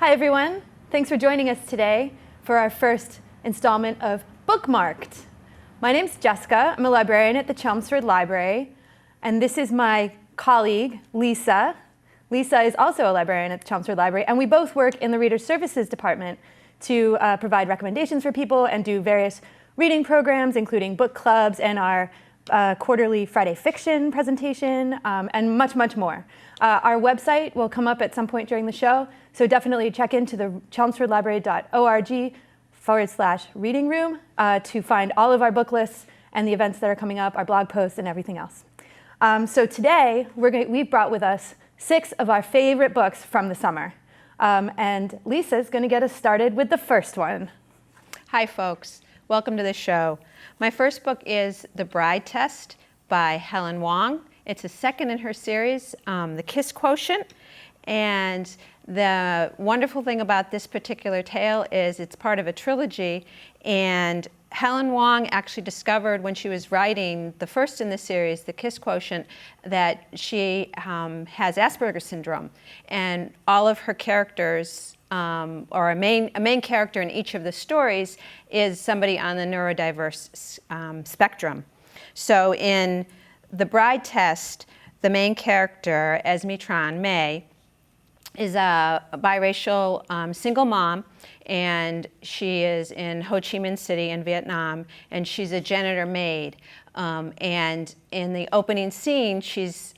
Hi everyone, thanks for joining us today for our first installment of BookMarked. My name's Jessica, I'm a librarian at the Chelmsford Library, and this is my colleague, Lisa. Lisa is also a librarian at the Chelmsford Library, and we both work in the Reader Services Department to provide recommendations for people and do various reading programs, including book clubs and our quarterly Friday fiction presentation, and much, much more. Our website will come up at some point during the show, so definitely check into the chelmsfordlibrary.org/reading room to find all of our book lists and the events that are coming up, our blog posts, and everything else. So today, we've brought with us 6 of our favorite books from the summer. And Lisa's going to get us started with the first one. Hi, folks. Welcome to the show. My first book is The Bride Test by Helen Hoang. It's the second in her series, The Kiss Quotient. And the wonderful thing about this particular tale is it's part of a trilogy. And Helen Hoang actually discovered when she was writing the first in the series, The Kiss Quotient, that she has Asperger's syndrome. And all of her characters, or a main character in each of the stories, is somebody on the neurodiverse spectrum. So in The Bride Test, the main character, Esme Tran May, is a biracial single mom, and she is in Ho Chi Minh City in Vietnam, and she's a janitor maid. And in the opening scene, she's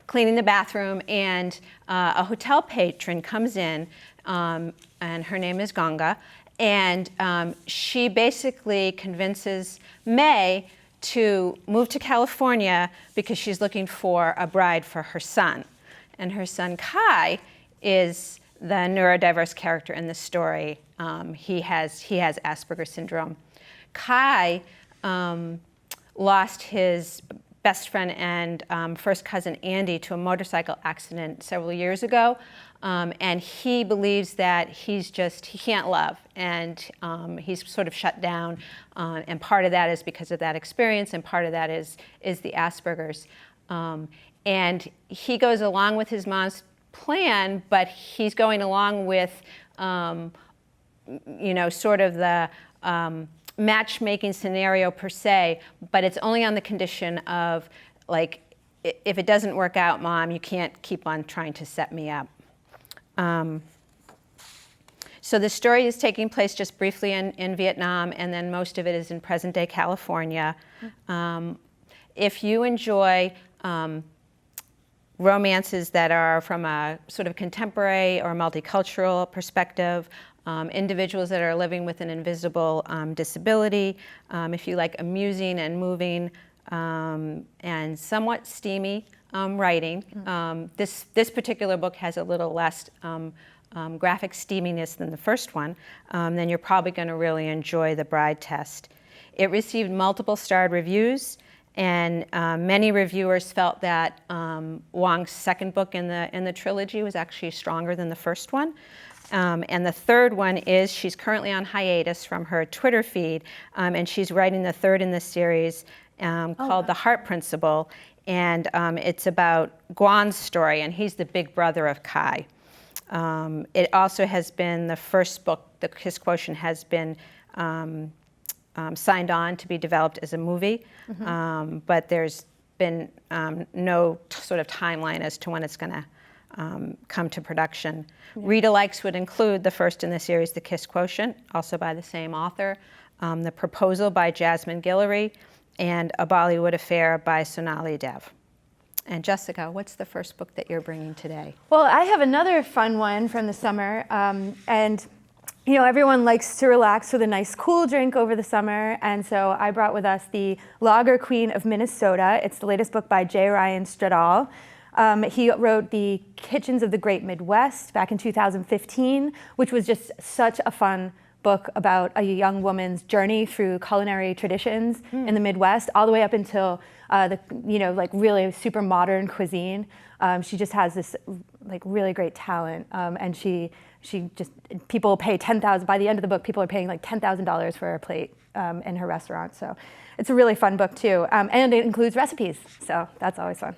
cleaning the bathroom, and a hotel patron comes in, and her name is Ganga, and she basically convinces May to move to California because she's looking for a bride for her son. And her son Kai is the neurodiverse character in the story. He has Asperger's syndrome. Kai lost his best friend and first cousin Andy to a motorcycle accident several years ago, and he believes that he can't love, and he's sort of shut down, and part of that is because of that experience, and part of that is the Asperger's. And he goes along with his mom's plan, but he's going along with, sort of the matchmaking scenario per se, but it's only on the condition of, like, if it doesn't work out, Mom, you can't keep on trying to set me up. So the story is taking place just briefly in Vietnam, and then most of it is in present-day California. If you enjoy romances that are from a sort of contemporary or multicultural perspective, individuals that are living with an invisible disability, if you like amusing and moving and somewhat steamy writing, this particular book has a little less graphic steaminess than the first one, then you're probably going to really enjoy The Bride Test. It received multiple starred reviews, and many reviewers felt that Hoang's second book in the trilogy was actually stronger than the first one. And the third one is she's currently on hiatus from her Twitter feed, and she's writing the third in the series called The Heart Principle, and it's about Guan's story, and he's the big brother of Kai. It also has been the first book, The Kiss Quotient, has been signed on to be developed as a movie, but there's been no sort of timeline as to when it's going to come to production. Read-alikes would include the first in the series, The Kiss Quotient, also by the same author, The Proposal by Jasmine Guillory, and A Bollywood Affair by Sonali Dev. And Jessica, what's the first book that you're bringing today? Well, I have another fun one from the summer, and everyone likes to relax with a nice cool drink over the summer, and so I brought with us The Lager Queen of Minnesota. It's the latest book by J. Ryan Stradal. He wrote The Kitchens of the Great Midwest back in 2015, which was just such a fun book about a young woman's journey through culinary traditions in the Midwest, all the way up until really super modern cuisine. She just has this really great talent, and she just, people pay $10,000, by the end of the book, people are paying like $10,000 for a plate in her restaurant. So it's a really fun book too, and it includes recipes, so that's always fun.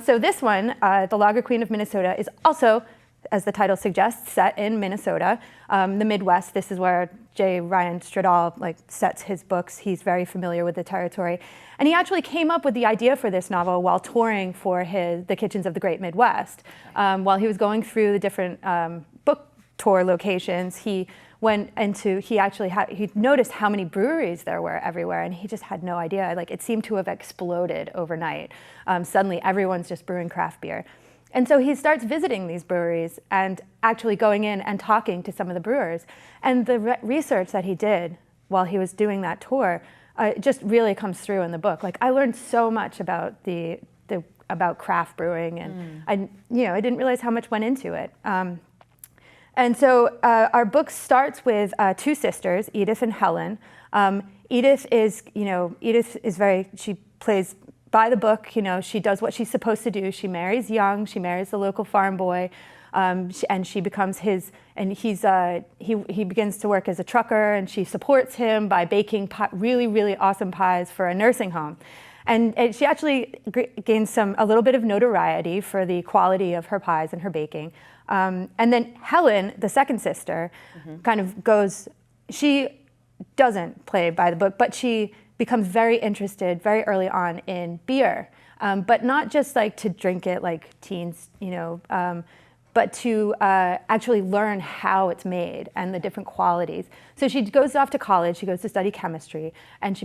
So this one, The Lager Queen of Minnesota, is also as the title suggests, set in Minnesota, the Midwest. This is where J. Ryan Stradal sets his books. He's very familiar with the territory. And he actually came up with the idea for this novel while touring for the Kitchens of the Great Midwest. While he was going through the different book tour locations, he noticed how many breweries there were everywhere, and he just had no idea. It seemed to have exploded overnight. Suddenly everyone's just brewing craft beer. And so he starts visiting these breweries and actually going in and talking to some of the brewers. And the research that he did while he was doing that tour just really comes through in the book. I learned so much about about craft brewing, and I didn't realize how much went into it. And so our book starts with two sisters, Edith and Helen. Edith is she plays by the book. She does what she's supposed to do. She marries young. She marries the local farm boy, and she becomes his. And he begins to work as a trucker, and she supports him by baking really, really awesome pies for a nursing home. And she actually gains a little bit of notoriety for the quality of her pies and her baking. And then Helen, the second sister, kind of goes. She doesn't play by the book, but she becomes very interested very early on in beer, but not just to drink it like teens, but to actually learn how it's made and the different qualities. So she goes off to college. She goes to study chemistry, and she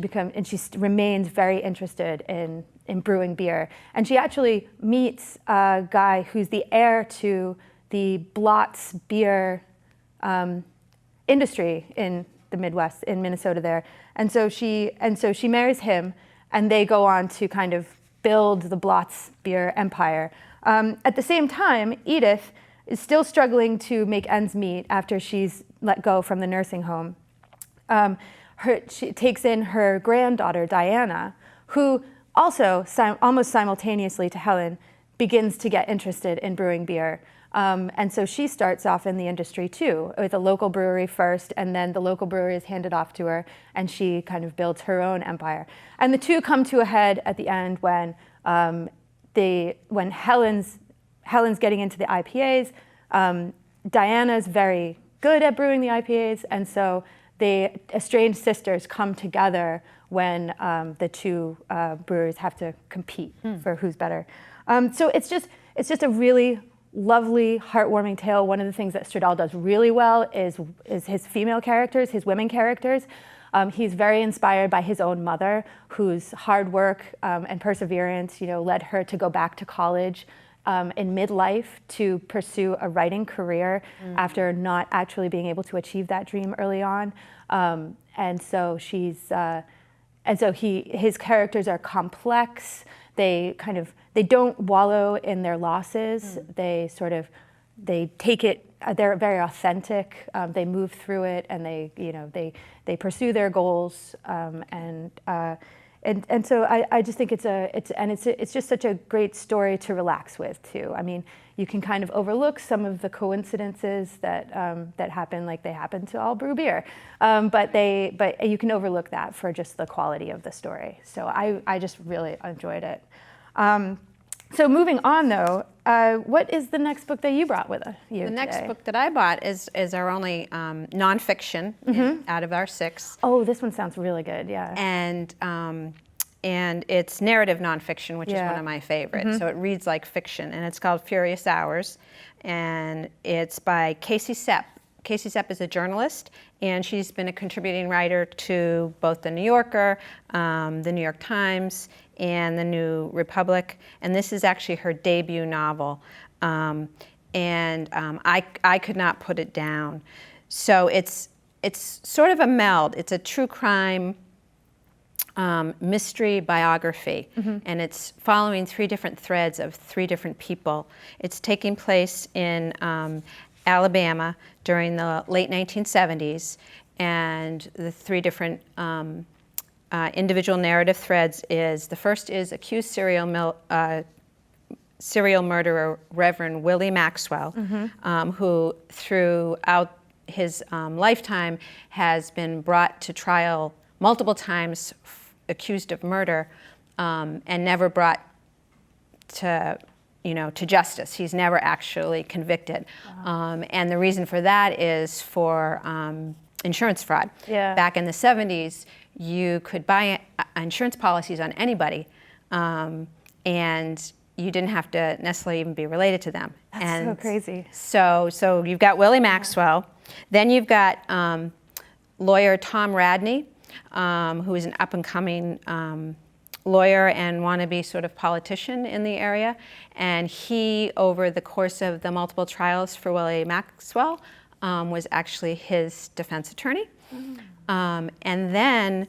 remains very interested in brewing beer. And she actually meets a guy who's the heir to the Blott's beer industry in the Midwest, in Minnesota there. And so she marries him, and they go on to kind of build the Blott's beer empire. At the same time, Edith is still struggling to make ends meet after she's let go from the nursing home. She takes in her granddaughter, Diana, who also, almost simultaneously to Helen, begins to get interested in brewing beer. And so she starts off in the industry too, with a local brewery first, and then the local brewery is handed off to her, and she kind of builds her own empire. And the two come to a head at the end when Helen's getting into the IPAs. Diana's very good at brewing the IPAs, and so the estranged sisters come together when the two brewers have to compete for who's better. So it's just a really lovely, heartwarming tale. One of the things that Stradal does really well is his female characters, his women characters. He's very inspired by his own mother, whose hard work and perseverance, led her to go back to college in midlife to pursue a writing career after not actually being able to achieve that dream early on. And so his characters are complex. They don't wallow in their losses. They take it. They're very authentic. They move through it, and they pursue their goals. And so I just think it's just such a great story to relax with too. I mean, you can kind of overlook some of the coincidences that happen, like they happen to all brew beer, but you can overlook that for just the quality of the story. So I just really enjoyed it. So moving on though, what is the next book that you brought with you? The next book that I bought is our only nonfiction out of our 6. Oh, this one sounds really good, yeah. And it's narrative nonfiction, which is one of my favorites. So it reads like fiction, and it's called Furious Hours, and it's by Casey Cep. Casey Cep is a journalist, and she's been a contributing writer to both The New Yorker, The New York Times, and The New Republic, and this is actually her debut novel. I could not put it down. So it's sort of a meld. It's a true crime mystery biography, and it's following 3 different threads of 3 different people. It's taking place in Alabama during the late 1970s, and the 3 different individual narrative threads the first is accused serial murderer Reverend Willie Maxwell, who throughout his lifetime has been brought to trial multiple times accused of murder, and never brought to to justice. He's never actually convicted. And the reason for that is for insurance fraud. Yeah. Back in the 70s, you could buy insurance policies on anybody, and you didn't have to necessarily even be related to them. That's so crazy. So you've got Willie Maxwell. Then you've got lawyer Tom Radney, who is an up-and-coming lawyer and wannabe sort of politician in the area. And he, over the course of the multiple trials for Willie Maxwell, was actually his defense attorney. And then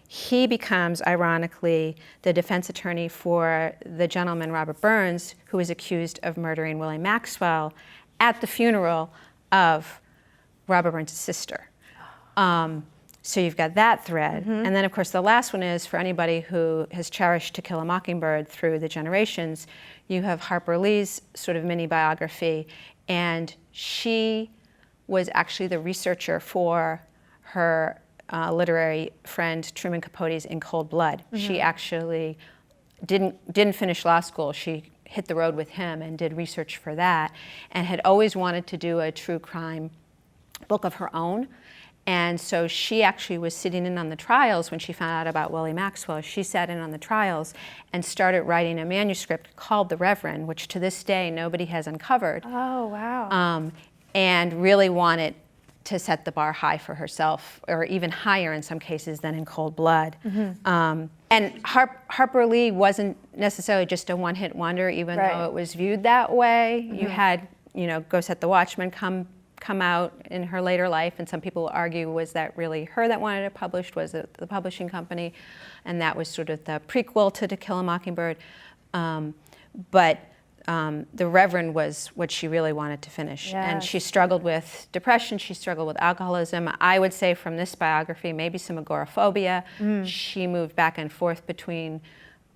he becomes, ironically, the defense attorney for the gentleman, Robert Burns, who was accused of murdering Willie Maxwell at the funeral of Robert Burns' sister. So you've got that thread. And then, of course, the last one is for anybody who has cherished To Kill a Mockingbird through the generations, you have Harper Lee's sort of mini biography. And she was actually the researcher for her literary friend Truman Capote's In Cold Blood. She actually didn't finish law school. She hit the road with him and did research for that, and had always wanted to do a true crime book of her own. And so she actually was sitting in on the trials when she found out about Willie Maxwell. She sat in on the trials and started writing a manuscript called The Reverend, which to this day nobody has uncovered. Oh, wow. And really wanted to set the bar high for herself, or even higher in some cases than In Cold Blood. And Harper Lee wasn't necessarily just a one-hit wonder, even though it was viewed that way. You had, Go Set the Watchman come out in her later life, and some people argue, was that really her that wanted it published? Was it the publishing company? And that was sort of the prequel to Kill a Mockingbird. But The Reverend was what she really wanted to finish. Yes. And she struggled with depression, she struggled with alcoholism. I would say from this biography, maybe some agoraphobia. She moved back and forth between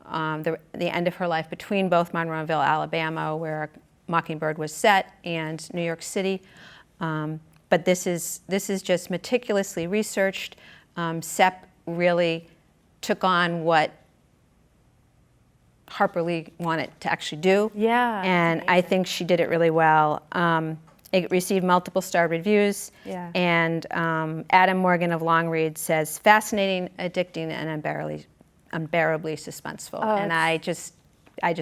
the end of her life, between both Monroeville, Alabama, where Mockingbird was set, and New York City. But this is just meticulously researched. Cep really took on what Harper Lee wanted to actually do. Yeah. And I think she did it really well. It received multiple star reviews. Yeah. And Adam Morgan of Longread says, fascinating, addicting, and unbearably suspenseful. Oh, and I just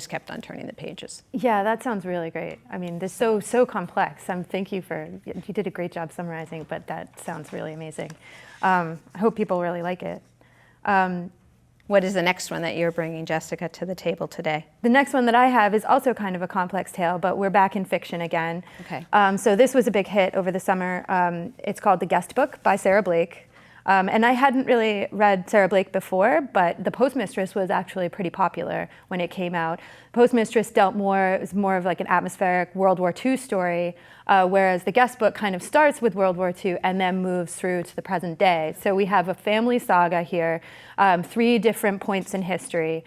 kept on turning the pages. Yeah, that sounds really great. I mean, this is so complex. Thank you you did a great job summarizing, but that sounds really amazing. I hope people really like it. What is the next one that you're bringing, Jessica, to the table today? The next one that I have is also kind of a complex tale, but we're back in fiction again. Okay. So this was a big hit over the summer. It's called The Guest Book by Sarah Blake. And I hadn't really read Sarah Blake before, but The Postmistress was actually pretty popular when it came out. Postmistress it was more of like an atmospheric World War II story, whereas The Guest Book kind of starts with World War II and then moves through to the present day. So we have a family saga here, 3 different points in history.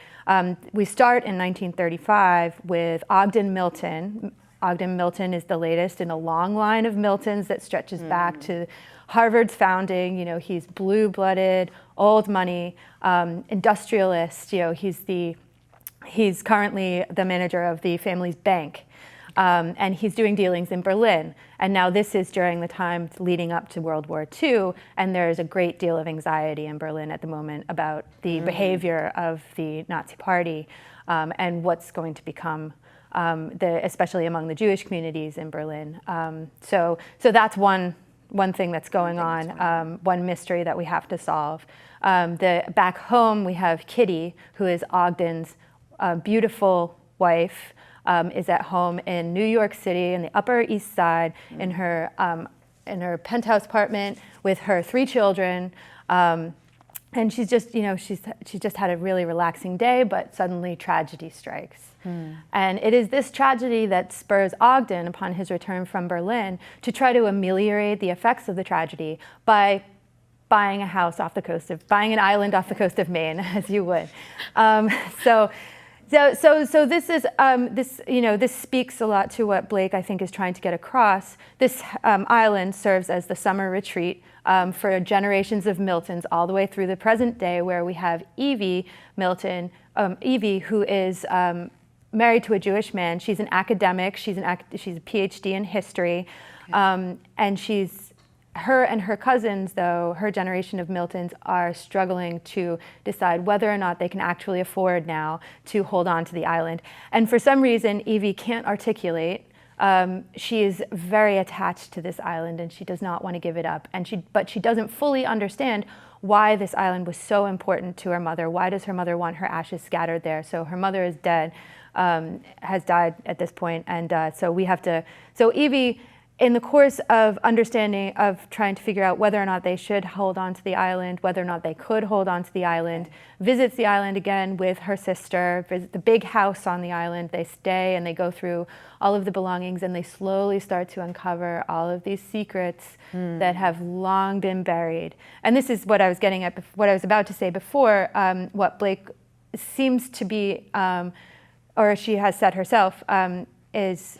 We start in 1935 with Ogden Milton. Ogden Milton is the latest in a long line of Miltons that stretches back to Harvard's founding. He's blue-blooded, old money, industrialist. He's currently the manager of the family's bank, and he's doing dealings in Berlin. And now this is during the time leading up to World War II, and there's a great deal of anxiety in Berlin at the moment about the behavior of the Nazi Party and what's going to become, especially among the Jewish communities in Berlin. So that's one thing that's going on, one mystery that we have to solve. Back home, we have Kitty, who is Ogden's beautiful wife, is at home in New York City in the Upper East Side in her penthouse apartment with her 3 children. And she's just, she's just had a really relaxing day, but suddenly tragedy strikes. And it is this tragedy that spurs Ogden, upon his return from Berlin, to try to ameliorate the effects of the tragedy by buying an island off the coast of Maine, as you would. So this is this speaks a lot to what Blake, I think, is trying to get across. This island serves as the summer retreat for generations of Miltons all the way through the present day, where we have Evie Milton, Evie, who is married to a Jewish man. She's an academic. She's a PhD in history, and her and her cousins, though, her generation of Miltons, are struggling to decide whether or not they can actually afford now to hold on to the island. And for some reason, Evie can't articulate. She is very attached to this island, and she does not want to give it up. But she doesn't fully understand why this island was so important to her mother. Why does her mother want her ashes scattered there? So her mother is dead, has died at this point, and so Evie, in the course of understanding, of trying to figure out whether or not they should hold on to the island, whether or not they could hold on to the island, visits the island again with her sister, visit the big house on the island. They stay and they go through all of the belongings, and they slowly start to uncover all of these secrets that have long been buried. And this is what I was getting at, what I was about to say before, what Blake seems to be, or she has said herself, is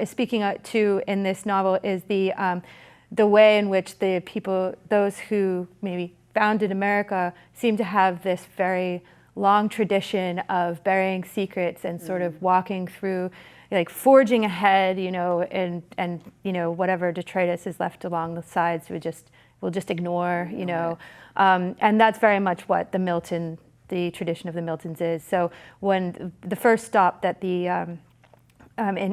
speaking to in this novel is the way in which the people, those who maybe founded America, seem to have this very long tradition of burying secrets and sort of walking through, like forging ahead, and whatever detritus is left along the sides, we'll just ignore, and that's very much what the tradition of the Miltons is. So when the first stop that in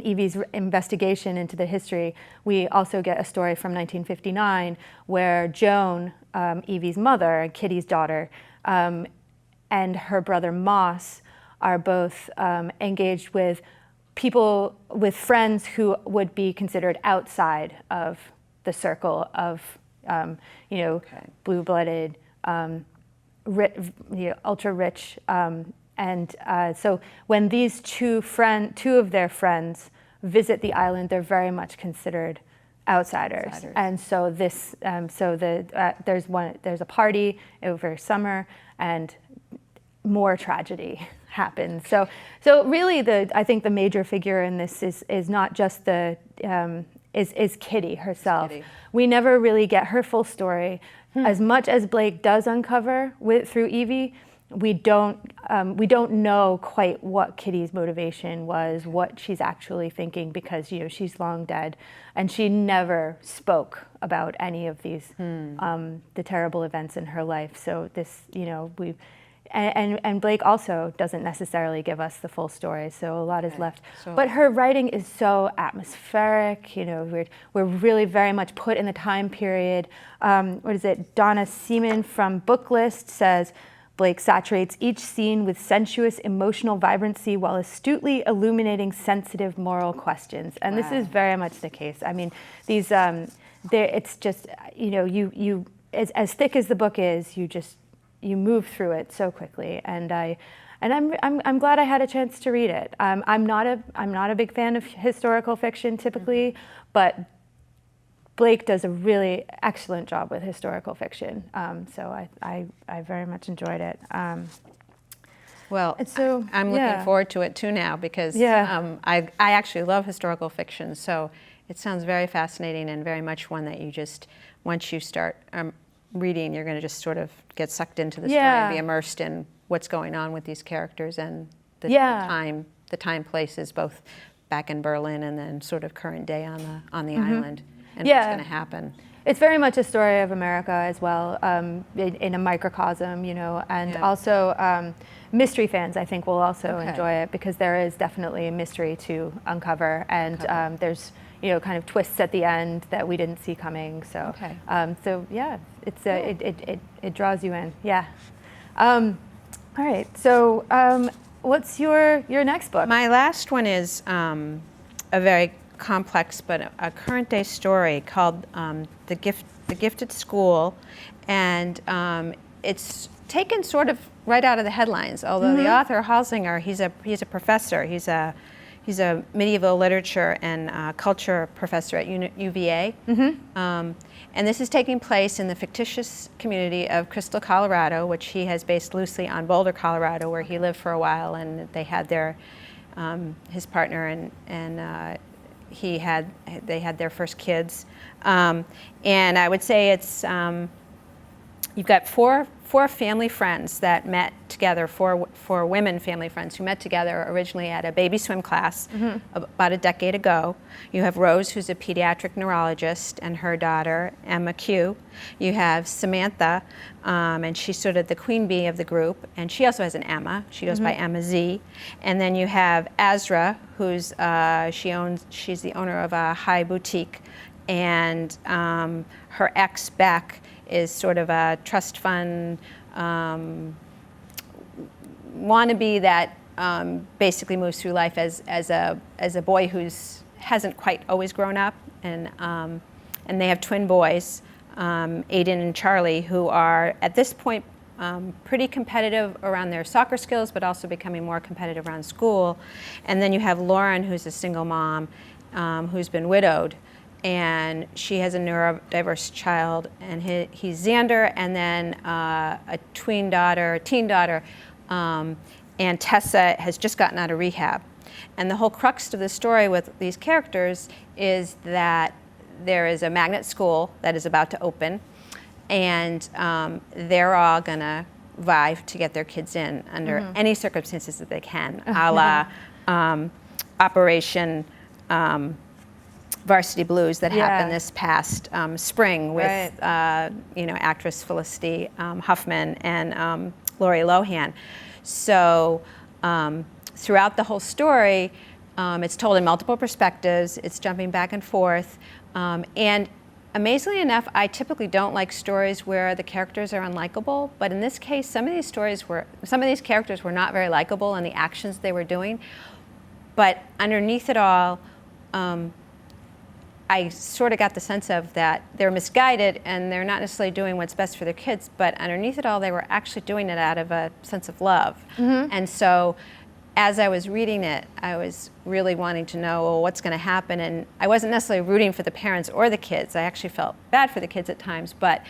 Evie's investigation into the history, we also get a story from 1959 where Joan, Evie's mother, Kitty's daughter, and her brother Moss are both engaged with friends who would be considered outside of the circle of, blue-blooded, ultra rich. So when these two of their friends visit the island, they're very much considered outsiders. And so there's a party over summer, and more tragedy happens. So really, I think the major figure in this is not just is Kitty herself. We never really get her full story. As much as Blake does uncover through Evie, we don't know quite what Kitty's motivation was, what she's actually thinking, because she's long dead, and she never spoke about any of these the terrible events in her life. So this, and Blake also doesn't necessarily give us the full story, so a lot is left. But her writing is so atmospheric. We're really very much put in the time period. What is it? Donna Seaman from Booklist says, Blake saturates each scene with sensuous, emotional vibrancy while astutely illuminating sensitive moral questions. And this is very much the case. I mean, these, it's just, as thick as the book is, you move through it so quickly. And I'm glad I had a chance to read it. I'm not a big fan of historical fiction typically, but Blake does a really excellent job with historical fiction, so I very much enjoyed it. Well, so, I'm looking forward to it too now, because I actually love historical fiction, so it sounds very fascinating and very much one that once you start reading, you're going to just sort of get sucked into the story and be immersed in what's going on with these characters and the time places, both back in Berlin and then sort of current day on the island. And what's going to happen. It's very much a story of America as well, in a microcosm, and also mystery fans, I think, will also enjoy it, because there is definitely a mystery to uncover, and there's kind of twists at the end that we didn't see coming. So, it's it draws you in. Yeah. All right. So, what's your next book? My last one is a very complex but a current day story called The Gifted School, and it's taken sort of right out of the headlines. Although the author Holsinger, he's a professor. He's a medieval literature and culture professor at UVA, and this is taking place in the fictitious community of Crystal, Colorado, which he has based loosely on Boulder, Colorado, where he lived for a while, and they had his partner and they had their first kids, and I would say it's you've got four four family friends that met together, four women family friends who met together originally at a baby swim class about a decade ago. You have Rose, who's a pediatric neurologist, and her daughter, Emma Q. You have Samantha, and she's sort of the queen bee of the group, and she also has an Emma. She goes by Emma Z. And then you have Azra, who's she's the owner of a high boutique, and her ex, Beck, is sort of a trust fund wannabe that basically moves through life as a boy who's hasn't quite always grown up, and they have twin boys, Aiden and Charlie, who are at this point pretty competitive around their soccer skills, but also becoming more competitive around school. And then you have Lauren, who's a single mom who's been widowed. And she has a neurodiverse child, and he's Xander, and then a teen daughter, and Tessa has just gotten out of rehab. And the whole crux of the story with these characters is that there is a magnet school that is about to open, and they're all gonna vie to get their kids in under any circumstances that they can, a la Operation Varsity Blues that happened this past spring with actress Felicity Huffman and Lori Lohan. So throughout the whole story, it's told in multiple perspectives. It's jumping back and forth, and amazingly enough, I typically don't like stories where the characters are unlikable. But in this case, some of these characters were not very likable in the actions they were doing. But underneath it all, I sort of got the sense of that they're misguided and they're not necessarily doing what's best for their kids, but underneath it all, they were actually doing it out of a sense of love. And so as I was reading it, I was really wanting to know, well, what's going to happen? And I wasn't necessarily rooting for the parents or the kids. I actually felt bad for the kids at times, but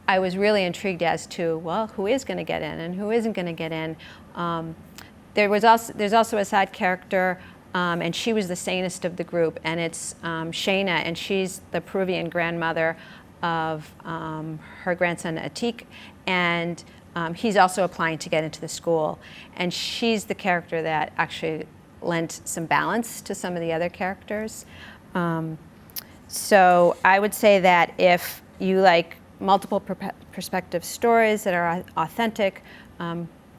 I was really intrigued as to, well, who is going to get in and who isn't going to get in. There's also a side character, and she was the sanest of the group, and it's Shayna, and she's the Peruvian grandmother of her grandson Atik, and he's also applying to get into the school, and she's the character that actually lent some balance to some of the other characters. So I would say that if you like multiple perspective stories that are authentic,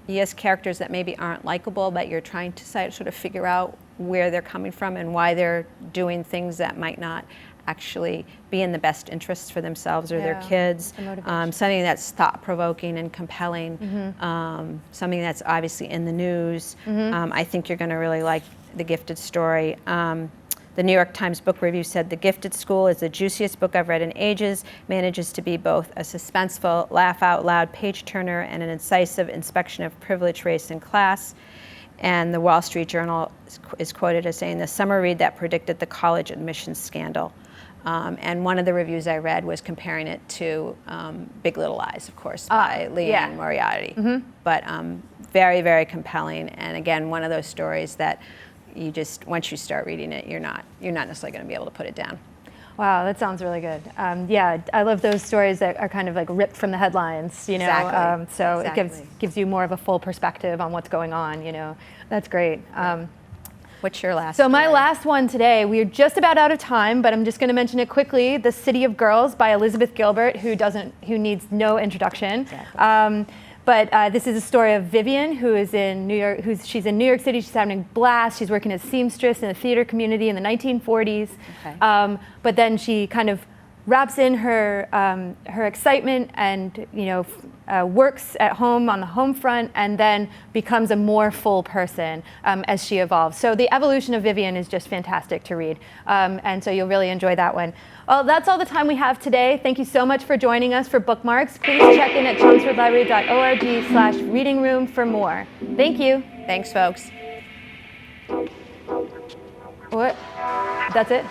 yes, characters that maybe aren't likable, but you're trying to sort of figure out where they're coming from and why they're doing things that might not actually be in the best interests for themselves or their kids. Something that's thought-provoking and compelling, something that's obviously in the news. I think you're going to really like The Gifted Story. The New York Times Book Review said, "The Gifted School is the juiciest book I've read in ages, manages to be both a suspenseful, laugh-out-loud page-turner and an incisive inspection of privilege, race, and class." And the Wall Street Journal is quoted as saying, "The summer read that predicted the college admissions scandal." And one of the reviews I read was comparing it to Big Little Lies, of course, by Leanne Moriarty. But very, very compelling. And again, one of those stories that you just, once you start reading it, you're not necessarily going to be able to put it down. Wow, that sounds really good. Yeah, I love those stories that are kind of like ripped from the headlines, you know. Exactly. So Exactly. it gives you more of a full perspective on what's going on, you know. That's great. What's your last So my story? last one today, we're just about out of time, but I'm just going to mention it quickly. The City of Girls by Elizabeth Gilbert, who needs no introduction. Exactly. But this is a story of Vivian, who is in New York. She's in New York City. She's having a blast. She's working as seamstress in the theater community in the 1940s. Okay. But then she kind of wraps in her excitement and works at home on the home front, and then becomes a more full person as she evolves. So the evolution of Vivian is just fantastic to read, and so you'll really enjoy that one. Well, that's all the time we have today. Thank you so much for joining us for Bookmarks. Please check in at chelmsfordlibrary.org/reading room for more. Thank you. Thanks, folks. What? That's it?